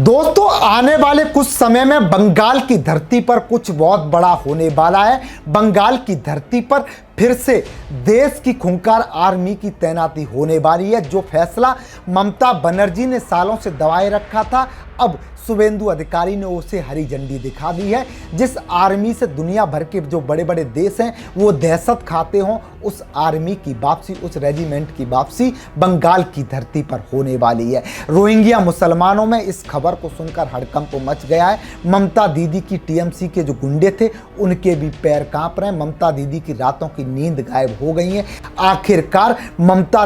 दोस्तों, आने वाले कुछ समय में बंगाल की धरती पर कुछ बहुत बड़ा होने वाला है। बंगाल की धरती पर फिर से देश की खूंखार आर्मी की तैनाती होने वाली है। जो फैसला ममता बनर्जी ने सालों से दबाए रखा था, अब शुभेंदु अधिकारी ने उसे हरी झंडी दिखा दी है। जिस आर्मी से दुनिया भर के जो बड़े बड़े देश हैं वो दहशत खाते हों, उस आर्मी की वापसी, उस रेजिमेंट की वापसी बंगाल की धरती पर होने वाली है। रोहिंग्या मुसलमानों में इस खबर को सुनकर हड़कंप मच गया है। ममता दीदी की टीएमसी के जो गुंडे थे उनके भी पैर कांप रहे हैं। ममता दीदी की रातों की नींद गायब हो गई है। आखिरकार ममता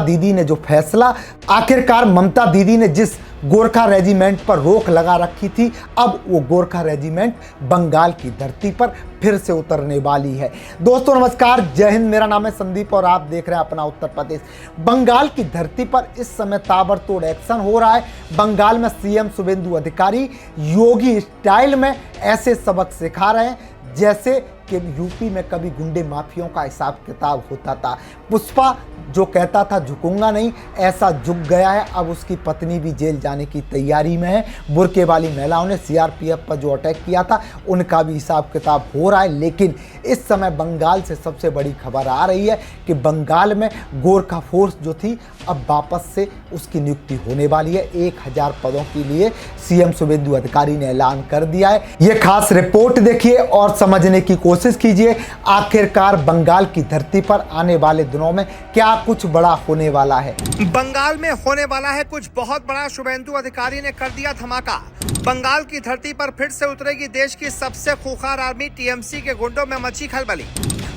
दीदी ने जिस गोरखा रेजिमेंट पर रोक लगा रखी थी, अब वो गोरखा रेजिमेंट बंगाल की धरती पर फिर से उतरने वाली है। दोस्तों नमस्कार, जय हिंद। मेरा नाम है संदीप और आप देख रहे हैं अपना उत्तर प्रदेश। बंगाल की धरती पर इस समय ताबड़तोड़ एक्शन हो रहा है। बंगाल में सीएम शुभेंदु अधिकारी योगी स्टाइल में ऐसे सबक सिखा रहे हैं जैसे कि यूपी में कभी गुंडे माफियों का हिसाब किताब होता था। पुष्पा जो कहता था झुकूंगा नहीं, ऐसा झुक गया है। अब उसकी पत्नी भी जेल जाने की तैयारी में है। बुर्के वाली महिलाओं ने सीआरपीएफ पर जो अटैक किया था उनका भी हिसाब किताब हो रहा है। लेकिन इस समय बंगाल से सबसे बड़ी खबर आ रही है कि बंगाल में गोरखा फोर्स जो थी अब वापस से उसकी नियुक्ति होने वाली है। 1000 पदों के लिए सीएम शुभेंदु अधिकारी ने ऐलान कर दिया है। यह खास रिपोर्ट देखिए और समझने की कोशिश कीजिए। आखिरकार बंगाल की धरती पर आने वाले दिनों में क्या कुछ बड़ा होने वाला है। बंगाल में होने वाला है कुछ बहुत बड़ा। शुभेंदु अधिकारी ने कर दिया धमाका। बंगाल की धरती पर फिर से उतरेगी देश की सबसे खूंखार आर्मी। टीएमसी के गुंडों में मची खलबली।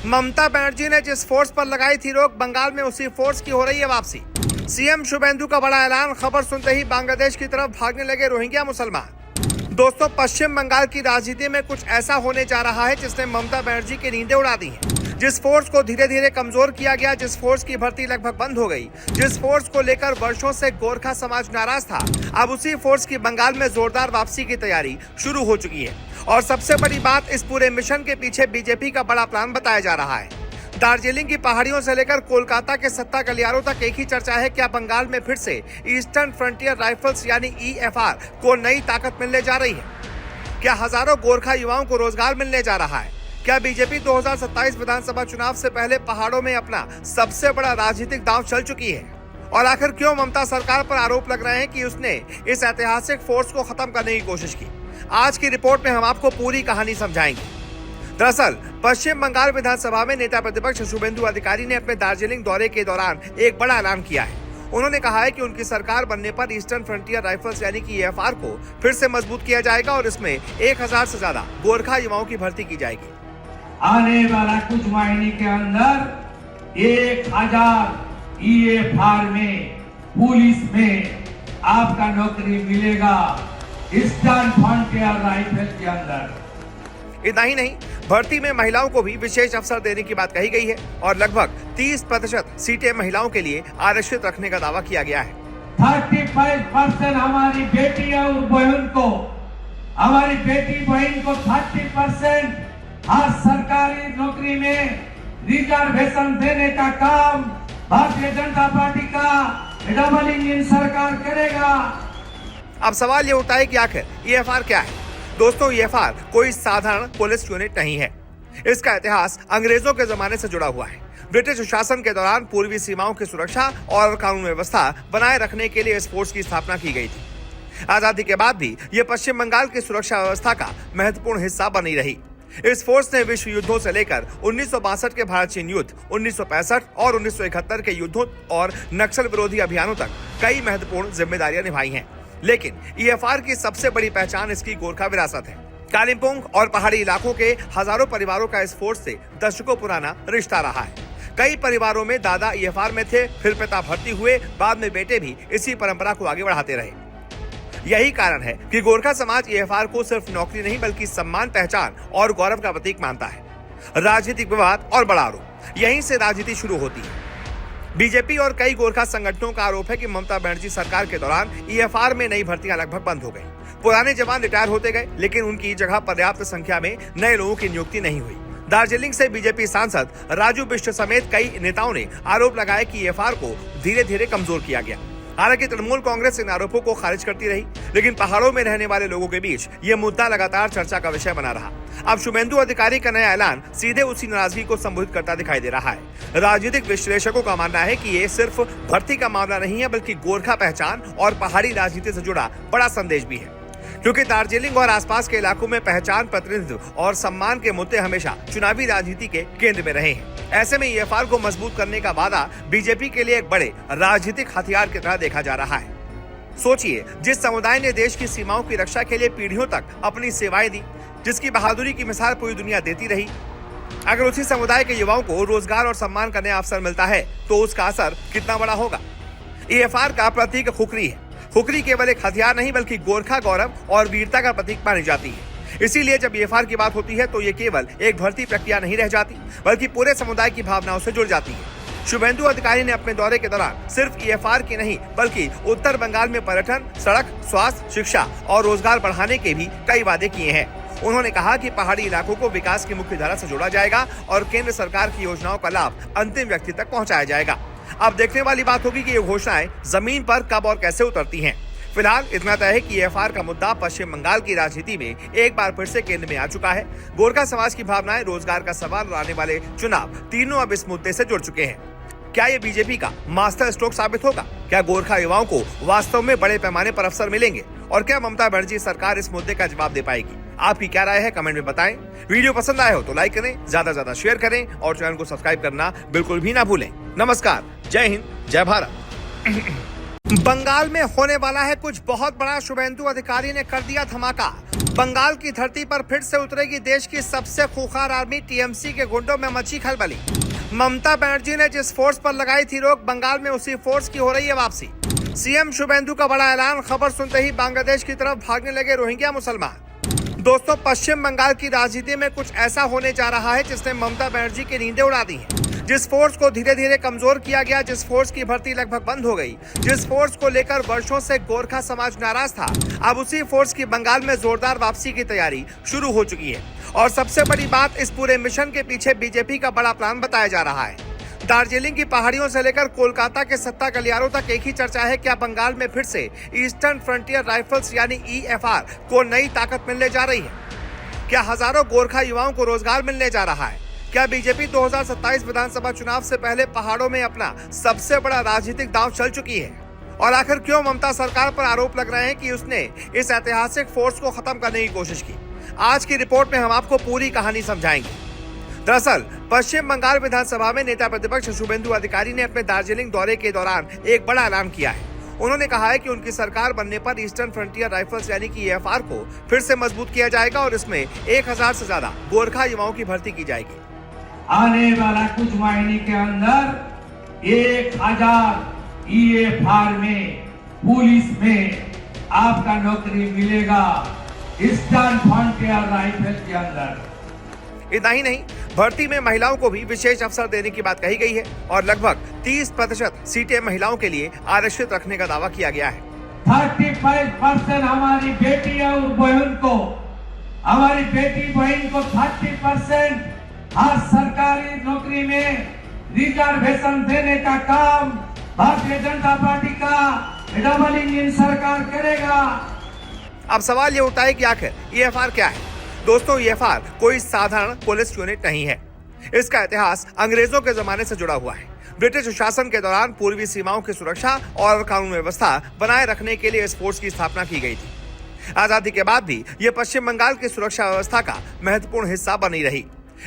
ममता बनर्जी ने जिस फोर्स पर लगाई थी रोक, बंगाल में उसी फोर्स की हो रही है वापसी। सीएम शुभेंदु का बड़ा ऐलान। खबर सुनते ही बांग्लादेश की तरफ भागने लगे रोहिंग्या मुसलमान। दोस्तों, पश्चिम बंगाल की राजनीति में कुछ ऐसा होने जा रहा है जिसने ममता बनर्जी की नींदें उड़ा दी हैं। जिस फोर्स को धीरे धीरे कमजोर किया गया, जिस फोर्स की भर्ती लगभग बंद हो गई, जिस फोर्स को लेकर वर्षों से गोरखा समाज नाराज था, अब उसी फोर्स की बंगाल में जोरदार वापसी की तैयारी शुरू हो चुकी है। और सबसे बड़ी बात, इस पूरे मिशन के पीछे बीजेपी का बड़ा प्लान बताया जा रहा है। दार्जिलिंग की पहाड़ियों से लेकर कोलकाता के सत्ता गलियारों तक एक ही चर्चा है, क्या बंगाल में फिर से ईस्टर्न फ्रंटियर राइफल्स यानी ईएफआर को नई ताकत मिलने जा रही है? क्या हजारों गोरखा युवाओं को रोजगार मिलने जा रहा है? क्या बीजेपी 2027 विधानसभा चुनाव से पहले पहाड़ों में अपना सबसे बड़ा राजनीतिक दांव चल चुकी है? और आखिर क्यों ममता सरकार पर आरोप लग रहे हैं कि उसने इस ऐतिहासिक फोर्स को खत्म करने की कोशिश की? आज की रिपोर्ट में हम आपको पूरी कहानी समझाएंगे। दरअसल पश्चिम बंगाल विधानसभा में नेता प्रतिपक्ष शुभेंदु अधिकारी ने अपने दार्जिलिंग दौरे के दौरान एक बड़ा ऐलान किया है। उन्होंने कहा है कि उनकी सरकार बनने पर ईस्टर्न फ्रंटियर राइफल्स यानी कि ईएफआर को फिर से मजबूत किया जाएगा और इसमें 1000 से ज्यादा गोरखा युवाओं की भर्ती की जाएगी। आने वाला कुछ महीने के अंदर 1000 ईएफआर में, पुलिस में आपका नौकरी मिलेगा ईस्टर्न फ्रंटियर राइफल के अंदर। इतना ही नहीं, भर्ती में महिलाओं को भी विशेष अवसर देने की बात कही गई है और लगभग 30% सीटें महिलाओं के लिए आरक्षित रखने का दावा किया गया है। 35% हमारी बेटी और बहन को, हमारी बेटी बहन को 30% हर सरकारी नौकरी में रिजर्वेशन देने का काम भारतीय जनता पार्टी का डबल इंजन सरकार करेगा। अब सवाल ये उठता है कि आखिर ईएफआर क्या है? दोस्तों, ईएफआर कोई साधारण पुलिस यूनिट नहीं है। इसका इतिहास अंग्रेजों के जमाने से जुड़ा हुआ है। ब्रिटिश शासन के दौरान पूर्वी सीमाओं की सुरक्षा और कानून व्यवस्था बनाए रखने के लिए इस फोर्स की स्थापना की गई थी। आजादी के बाद भी ये पश्चिम बंगाल की सुरक्षा व्यवस्था का महत्वपूर्ण हिस्सा बनी रही। इस फोर्स ने विश्व युद्धों से लेकर 1962 के भारत चीन युद्ध, 1965 और 1971 के युद्धों और नक्सल विरोधी अभियानों तक कई महत्वपूर्ण जिम्मेदारियां निभाई हैं। लेकिन ईएफआर की सबसे बड़ी पहचान इसकी गोरखा विरासत है। कालिम्पोंग और पहाड़ी इलाकों के हजारों परिवारों का इस फोर्स से दशकों पुराना रिश्ता रहा है। कई परिवारों में दादा ईएफआर में थे, फिर पिता भर्ती हुए, बाद में बेटे भी इसी परंपरा को आगे बढ़ाते रहे। यही कारण है कि गोरखा समाज ईएफआर को सिर्फ नौकरी नहीं बल्कि सम्मान, पहचान और गौरव का प्रतीक मानता है। राजनीतिक विवाद और बड़ा आरोप, यहीं से राजनीति शुरू होती है। बीजेपी और कई गोरखा संगठनों का आरोप है कि ममता बनर्जी सरकार के दौरान ईएफआर में नई भर्तियां लगभग बंद हो गई। पुराने जवान रिटायर होते गए, लेकिन उनकी जगह पर्याप्त संख्या में नए लोगों की नियुक्ति नहीं हुई। दार्जिलिंग से बीजेपी सांसद राजू बिष्ट समेत कई नेताओं ने आरोप लगाया कि ईएफआर को धीरे धीरे कमजोर किया गया। हालांकि तृणमूल कांग्रेस इन आरोपों को खारिज करती रही, लेकिन पहाड़ों में रहने वाले लोगों के बीच ये मुद्दा लगातार चर्चा का विषय बना रहा। अब शुभेंदु अधिकारी का नया ऐलान सीधे उसी नाराजगी को संबोधित करता दिखाई दे रहा है। राजनीतिक विश्लेषकों का मानना है कि ये सिर्फ भर्ती का मामला नहीं है, बल्कि गोरखा पहचान और पहाड़ी राजनीति से जुड़ा बड़ा संदेश भी है, क्योंकि दार्जिलिंग और आसपास के इलाकों में पहचान, प्रतिनिधित्व और सम्मान के मुद्दे हमेशा चुनावी राजनीति के केंद्र में रहे हैं। ऐसे में ईएफआर को मजबूत करने का वादा बीजेपी के लिए एक बड़े राजनीतिक हथियार की तरह देखा जा रहा है। सोचिए, जिस समुदाय ने देश की सीमाओं की रक्षा के लिए पीढ़ियों तक अपनी सेवाएं दी, जिसकी बहादुरी की मिसाल पूरी दुनिया देती रही, अगर उसी समुदाय के युवाओं को रोजगार और सम्मान का नया अवसर मिलता है तो उसका असर कितना बड़ा होगा। ईएफआर का प्रतीक खुखरी है। खुखरी केवल एक हथियार नहीं, बल्कि गोरखा गौरव और वीरता का प्रतीक मानी जाती है। इसीलिए जब ईएफआर की बात होती है तो ये केवल एक भर्ती प्रक्रिया नहीं रह जाती, बल्कि पूरे समुदाय की भावनाओं से जुड़ जाती है। शुभेंदु अधिकारी ने अपने दौरे के दौरान सिर्फ ईएफआर की नहीं, बल्कि उत्तर बंगाल में पर्यटन, सड़क, स्वास्थ्य, शिक्षा और रोजगार बढ़ाने के भी कई वादे किए हैं। उन्होंने कहा कि पहाड़ी इलाकों को विकास की मुख्य धारा से जोड़ा जाएगा और केंद्र सरकार की योजनाओं का लाभ अंतिम व्यक्ति तक पहुंचाया जाएगा। अब देखने वाली बात होगी कि ये घोषणाएं जमीन पर कब और कैसे उतरती हैं। फिलहाल इतना तय है कि ईएफआर का मुद्दा पश्चिम बंगाल की राजनीति में एक बार फिर से केंद्र में आ चुका है। गोरखा समाज की भावनाएं, रोजगार का सवाल और आने वाले चुनाव, तीनों अब इस मुद्दे से जुड़ चुके हैं। क्या ये बीजेपी का मास्टर स्ट्रोक साबित होगा? क्या गोरखा युवाओं को वास्तव में बड़े पैमाने पर अवसर मिलेंगे? और क्या ममता बनर्जी सरकार इस मुद्दे का जवाब दे पाएगी? आपकी क्या राय है, कमेंट में बताएं। वीडियो पसंद आए हो तो लाइक करें, ज्यादा से ज्यादा शेयर करें और चैनल को सब्सक्राइब करना बिल्कुल भी ना भूलें। नमस्कार, जय हिंद, जय भारत। बंगाल में होने वाला है कुछ बहुत बड़ा। शुभेंदु अधिकारी ने कर दिया धमाका। बंगाल की धरती पर फिर से उतरेगी देश की सबसे खूंखार आर्मी। टीएमसी के गुंडों में मची खलबली। ममता बनर्जी ने जिस फोर्स पर लगाई थी रोक, बंगाल में उसी फोर्स की हो रही है वापसी। सीएम शुभेंदु का बड़ा ऐलान। खबर सुनते ही बांग्लादेश की तरफ भागने लगे रोहिंग्या मुसलमान। दोस्तों, पश्चिम बंगाल की राजनीति में कुछ ऐसा होने जा रहा है जिसने ममता बनर्जी की नींदें उड़ा दी हैं। जिस फोर्स को धीरे धीरे कमजोर किया गया, जिस फोर्स की भर्ती लगभग बंद हो गई, जिस फोर्स को लेकर वर्षों से गोरखा समाज नाराज था, अब उसी फोर्स की बंगाल में जोरदार वापसी की तैयारी शुरू हो चुकी है। और सबसे बड़ी बात, इस पूरे मिशन के पीछे बीजेपी का बड़ा प्लान बताया जा रहा है। दार्जिलिंग की पहाड़ियों से लेकर कोलकाता के सत्ता गलियारों तक एक ही चर्चा है, क्या बंगाल में फिर से ईस्टर्न फ्रंटियर राइफल्स यानी ईएफआर को नई ताकत मिलने जा रही है? क्या हजारों गोरखा युवाओं को रोजगार मिलने जा रहा है? क्या बीजेपी 2027 विधानसभा चुनाव से पहले पहाड़ों में अपना सबसे बड़ा राजनीतिक दांव चल चुकी है? और आखिर क्यों ममता सरकार पर आरोप लग रहे हैं कि उसने इस ऐतिहासिक फोर्स को खत्म करने की कोशिश की? आज की रिपोर्ट में हम आपको पूरी कहानी समझाएंगे। दरअसल पश्चिम बंगाल विधानसभा में नेता प्रतिपक्ष शुभेंदु अधिकारी ने अपने दार्जिलिंग दौरे के दौरान एक बड़ा ऐलान किया है। उन्होंने कहा है कि उनकी सरकार बनने पर ईस्टर्न फ्रंटियर राइफल्स यानी कि ईएफआर को फिर से मजबूत किया जाएगा और इसमें 1000 से ज्यादा गोरखा युवाओं की भर्ती की जाएगी। आने वाला कुछ महीने के अंदर 1000 ईएफआर में, पुलिस में आपका नौकरी मिलेगा ईस्टर्न फ्रंटियर राइफल के अंदर। इतना ही नहीं, भर्ती में महिलाओं को भी विशेष अवसर देने की बात कही गई है और लगभग 30% सीटें महिलाओं के लिए आरक्षित रखने का दावा किया गया है। 35% हमारी बेटी और बहन को, हमारी बेटी बहन को 30% हर सरकारी नौकरी में रिजर्वेशन देने का काम भारतीय जनता पार्टी का डबल इंजन सरकार करेगा। अब सवाल ये उठता है कि आखिर ईएफआर क्या है? दोस्तों, ईएफआर कोई साधारण पुलिस यूनिट नहीं है। इसका इतिहास अंग्रेजों के जमाने से जुड़ा हुआ है। ब्रिटिश शासन के दौरान पूर्वी सीमाओं की सुरक्षा और कानून व्यवस्था बनाए रखने के लिए इस फोर्स की स्थापना की गई थी। आजादी के बाद भी ये पश्चिम बंगाल की सुरक्षा व्यवस्था का महत्वपूर्ण हिस्सा बनी रही।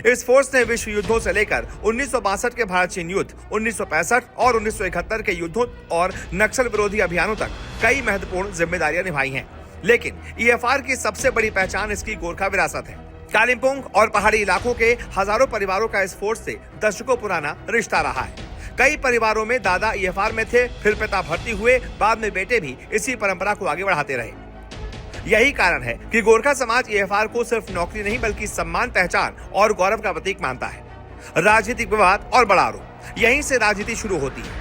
इस फोर्स ने विश्व युद्धों से लेकर 1962 के भारत चीन युद्ध, 1965 और 1971 के युद्धों और नक्सल विरोधी अभियानों तक कई महत्वपूर्ण जिम्मेदारियां निभाई हैं। लेकिन ईएफआर की सबसे बड़ी पहचान इसकी गोरखा विरासत है। कालिम्पोंग और पहाड़ी इलाकों के हजारों परिवारों का इस फोर्स से दशकों पुराना रिश्ता रहा है। कई परिवारों में दादा ईएफआर में थे, फिर पिता भर्ती हुए, बाद में बेटे भी इसी परंपरा को आगे बढ़ाते रहे। यही कारण है कि गोरखा समाज ईएफआर को सिर्फ नौकरी नहीं बल्कि सम्मान, पहचान और गौरव का प्रतीक मानता है। राजनीतिक विवाद और बड़ा आरोप, यहीं से राजनीति शुरू होती है।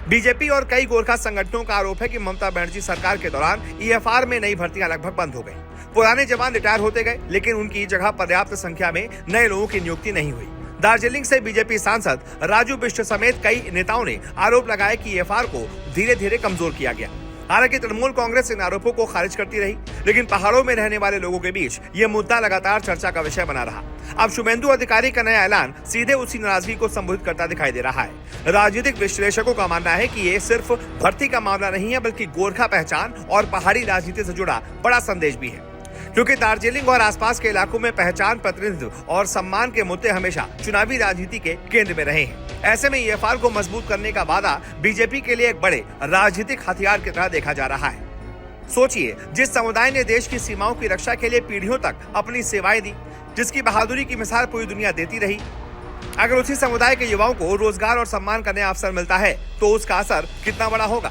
बीजेपी और कई गोरखा संगठनों का आरोप है कि ममता बनर्जी सरकार के दौरान ईएफआर में नई भर्तियां लगभग बंद हो गई। पुराने जवान रिटायर होते गए, लेकिन उनकी जगह पर्याप्त संख्या में नए लोगों की नियुक्ति नहीं हुई। दार्जिलिंग से बीजेपी सांसद राजू बिष्ट समेत कई नेताओं ने आरोप लगाया कि ईएफआर को धीरे धीरे कमजोर किया गया। हालांकि तृणमूल कांग्रेस इन आरोपों को खारिज करती रही, लेकिन पहाड़ों में रहने वाले लोगों के बीच ये मुद्दा लगातार चर्चा का विषय बना रहा। अब शुभेंदु अधिकारी का नया ऐलान सीधे उसी नाराजगी को संबोधित करता दिखाई दे रहा है। राजनीतिक विश्लेषकों का मानना है कि ये सिर्फ भर्ती का मामला नहीं है, बल्कि गोरखा पहचान और पहाड़ी राजनीति से जुड़ा बड़ा संदेश भी है, क्योंकि दार्जिलिंग और आसपास के इलाकों में पहचान, प्रतिनिधित्व और सम्मान के मुद्दे हमेशा चुनावी राजनीति के केंद्र में रहे हैं। ऐसे में ईएफआर को मजबूत करने का वादा बीजेपी के लिए एक बड़े राजनीतिक हथियार की तरह देखा जा रहा है। सोचिए, जिस समुदाय ने देश की सीमाओं की रक्षा के लिए पीढ़ियों तक अपनी सेवाएं दी, जिसकी बहादुरी की मिसाल पूरी दुनिया देती रही, अगर उसी समुदाय के युवाओं को रोजगार और सम्मान करने का अवसर मिलता है तो उसका असर कितना बड़ा होगा।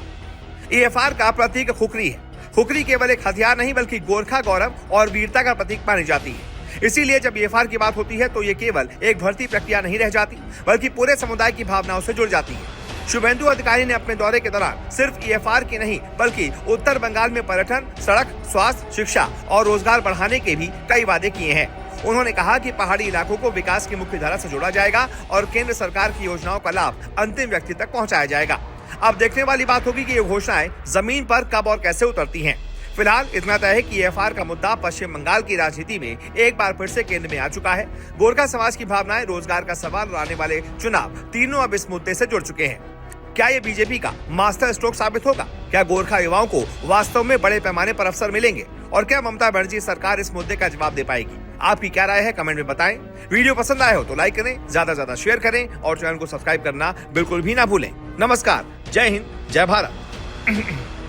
ईएफआर का प्रतीक खुखरी है। खुखरी केवल एक हथियार नहीं, बल्कि गोरखा गौरव और वीरता का प्रतीक मानी जाती है। इसीलिए जब ईएफआर की बात होती है तो ये केवल एक भर्ती प्रक्रिया नहीं रह जाती, बल्कि पूरे समुदाय की भावनाओं से जुड़ जाती है। शुभेंदु अधिकारी ने अपने दौरे के दौरान सिर्फ ईएफआर की नहीं, बल्कि उत्तर बंगाल में पर्यटन, सड़क, स्वास्थ्य, शिक्षा और रोजगार बढ़ाने के भी कई वादे किए हैं। उन्होंने कहा कि पहाड़ी इलाकों को विकास की मुख्य धारा से जोड़ा जाएगा और केंद्र सरकार की योजनाओं का लाभ अंतिम व्यक्ति तक पहुंचाया जाएगा। अब देखने वाली बात होगी कि ये घोषणाएं जमीन पर कब और कैसे उतरती हैं। फिलहाल इतना तय है कि ईएफआर का मुद्दा पश्चिम बंगाल की राजनीति में एक बार फिर से केंद्र में आ चुका है। गोरखा समाज की भावनाएं, रोजगार का सवाल और आने वाले चुनाव, तीनों अब इस मुद्दे से जुड़ चुके हैं। क्या ये बीजेपी का मास्टर स्ट्रोक साबित होगा? क्या गोरखा युवाओं को वास्तव में बड़े पैमाने पर अवसर मिलेंगे? और क्या ममता बनर्जी सरकार इस मुद्दे का जवाब दे पाएगी? आपकी क्या राय है, कमेंट में बताएं। वीडियो पसंद आए हो तो लाइक करें, ज्यादा से ज्यादा शेयर करें और चैनल को सब्सक्राइब करना बिल्कुल भी ना भूलें। नमस्कार, जय हिंद, जय भारत।